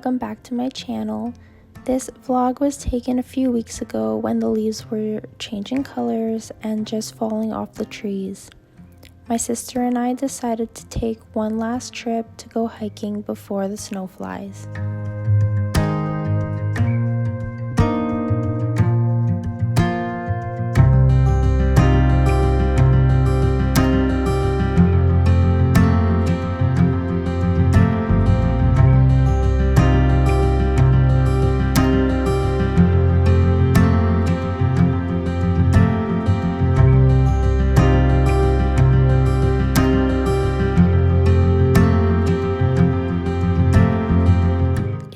welcome back to my channel. This vlog was taken a few weeks ago when the leaves were changing colors and just falling off the trees. My sister and I decided to take one last trip to go hiking before the snow flies.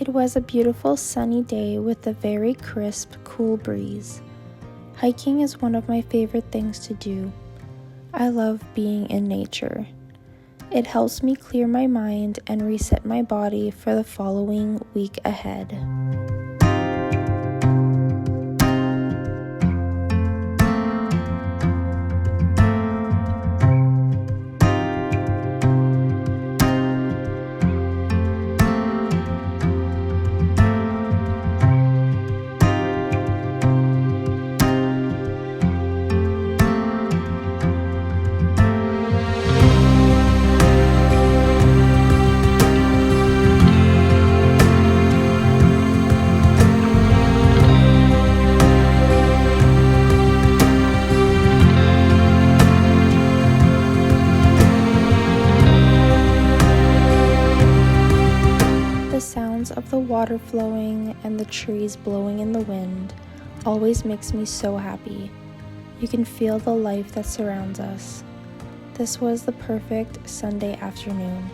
It was a beautiful sunny day with a very crisp, cool breeze. Hiking is one of my favorite things to do. I love being in nature. It helps me clear my mind and reset my body for the following week ahead. The sounds of the water flowing and the trees blowing in the wind always makes me so happy. You can feel the life that surrounds us. This was the perfect Sunday afternoon.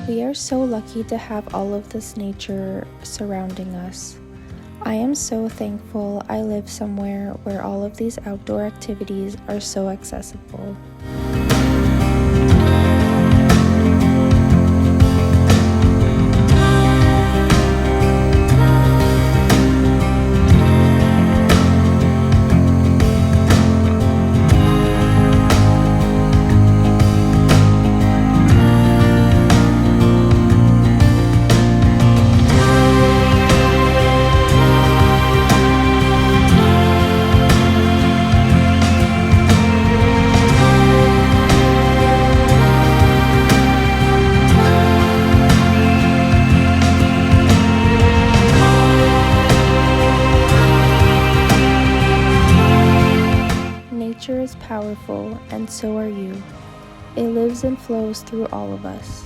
We are so lucky to have all of this nature surrounding us. I am so thankful I live somewhere where all of these outdoor activities are so accessible. Nature is powerful, and so are you. It lives and flows through all of us.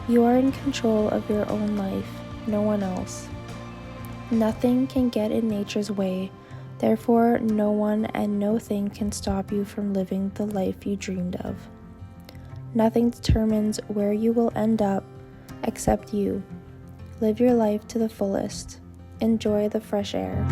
You are in control of your own life, no one else. Nothing can get in nature's way, therefore no one and no thing can stop you from living the life you dreamed of. Nothing determines where you will end up except you. Live your life to the fullest. Enjoy the fresh air.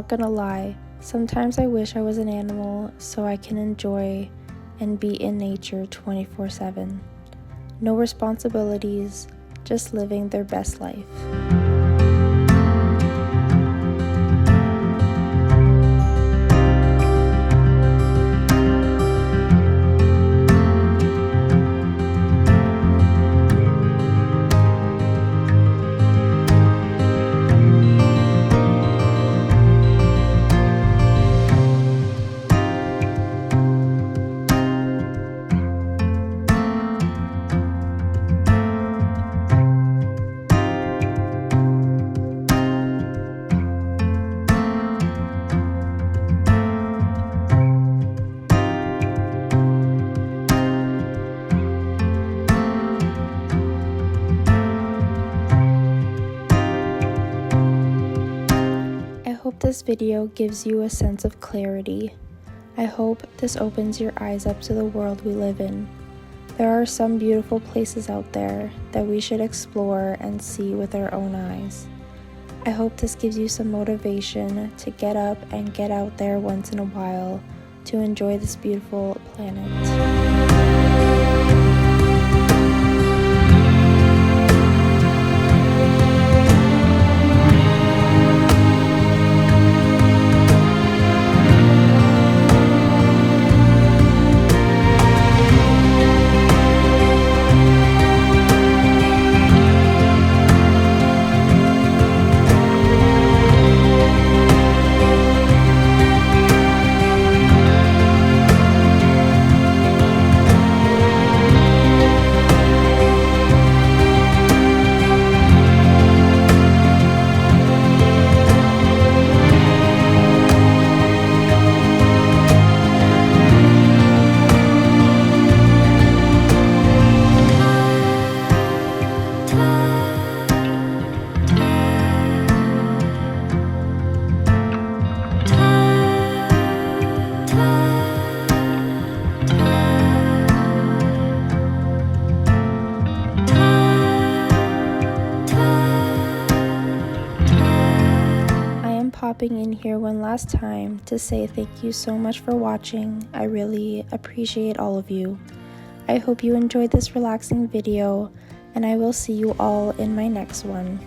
gonna lie, sometimes I wish I was an animal so I can enjoy and be in nature 24/7. No responsibilities, just living their best life. I hope this video gives you a sense of clarity. I hope this opens your eyes up to the world we live in. There are some beautiful places out there that we should explore and see with our own eyes. I hope this gives you some motivation to get up and get out there once in a while to enjoy this beautiful planet. Popping in here one last time to say thank you so much for watching. I really appreciate all of you. I hope you enjoyed this relaxing video, and I will see you all in my next one.